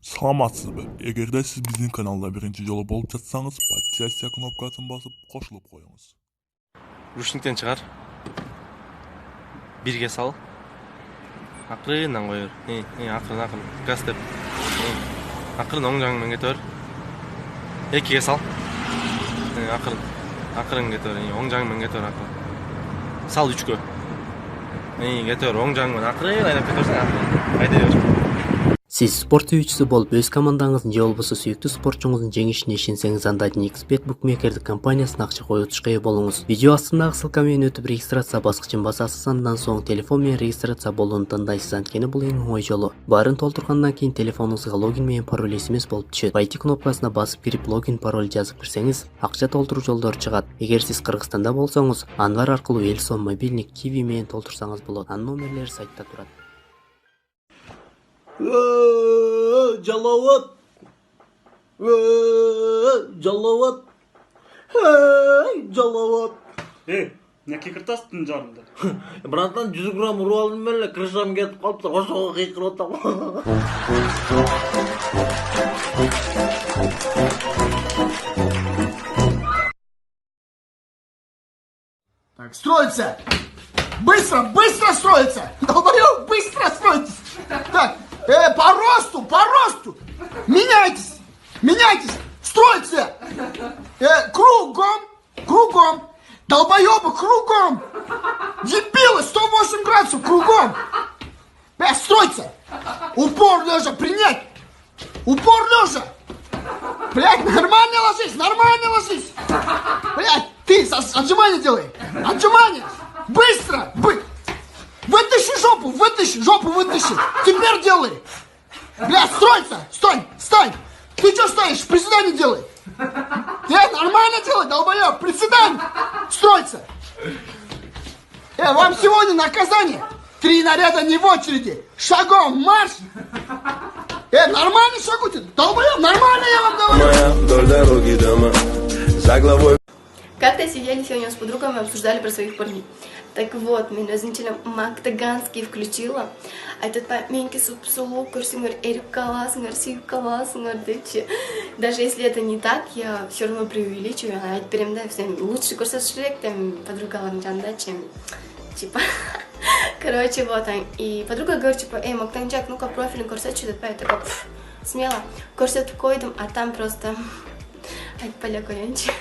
Саламатсызбы? Эгерде сиз биздин каналда биринчи жолу болуп жатсаңыз, подписаться кнопкасын басып, кошулуп коюңуз. Рушниктен чыгар. Бирге сал. Акырынан коёр. Акырын. Газ деп. Акырын оң жагыңмен кетер. Экиге сал. Акырын кетер. Оң жагыңмен кетер акырын. Сал 3кө. Кетер оң жагыңмен акырын айдап кетерсиң акырын. Айда бер. Siz sport sүйүүчүсү болуп, өз командаңыздын же болбосо сүйүктүү спортчуңуздун жеңишине ишенсеңиз, анда XBet букмекердик компаниясына акча коюутушка ээ болуңуз. Видео астындагы ссылка менен өтүп регистрация баскычын басасыз, андан соң телефон менен регистрация болууну тандайсыз. Анткени бул эң оңой жолу. Баарын толтургандан кийин телефонуңузга логин менен пароль SMS болуп түшөт. Войти кнопкасына басып кирип логин пароль жазып кирсеңиз, акча толтуруу жолдору чыгат. Эгер сиз Кыргызстанда болсоңуз, Анвар аркылуу Элсон мобильник Kiwi менен толтурсаңыз болот. Анын номерлери сайтта турат. Жалават, жалават, жалават. Не кекіртастың жарында? Братан 100 грамм ұру алдым бәлі, крышам кетіп қалыпты, қошауға қиқырып отам. Так, строится! Быстро строится! Долбоёб, быстро строится! Так, по росту! Меняйтесь! Стройте! Кругом! Долбоёбы, кругом! Дебилы, 108 градусов, кругом! Стройте! Упор лежа, принять! Упор лежа! Блядь, нормально ложись! Блядь, ты отжимания делай! Отжимания! Быстро! Вытащи жопу вытащи! Теперь делай! Блядь, стройся! Стой! Ты что стоишь? Приседания делай! Нормально делай, долбоёб! Приседания! Стройся! Вам сегодня наказание! 3 наряда не в очереди! Шагом марш! Нормально шагуйте! Долбоёб, нормально я вам говорю! Как-то сидели сегодня с подругами и обсуждали про своих парней. Так вот, мен өзімчілі Мактаганский включила. Этот меньки сулу көрсіңір, еріп қаласыңыр, сүйіп қаласыңыр, депші. Даже если это не так, я все равно преувеличиваю. А теперь да, всем лучше көрсетшірек, там подругаларым жанында, чем типа. Короче, вот. И подруга говорит, типа, Мактанчак, ну-ка профиль көрсет, что-то. Я такая, смело, көрсетіп койдым, а там просто... Айтпаля коянчы.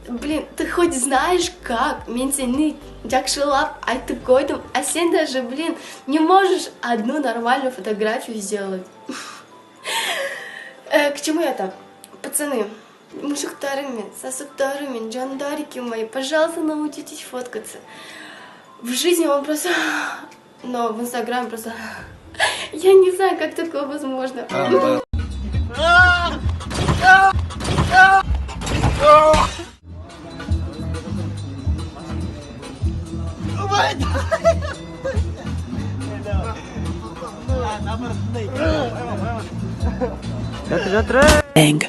Блин, ты хоть знаешь как? Мен сені жақшылап айтып койдым, а сен даже, не можешь одну нормальную фотографию сделать. К чему я так? Пацаны, мужиктарымен, сосуктарымен, жандарики мои, пожалуйста, научитесь фоткаться. В жизни он просто... Но в Инстаграме просто... Я не знаю, как такое возможно. Bang.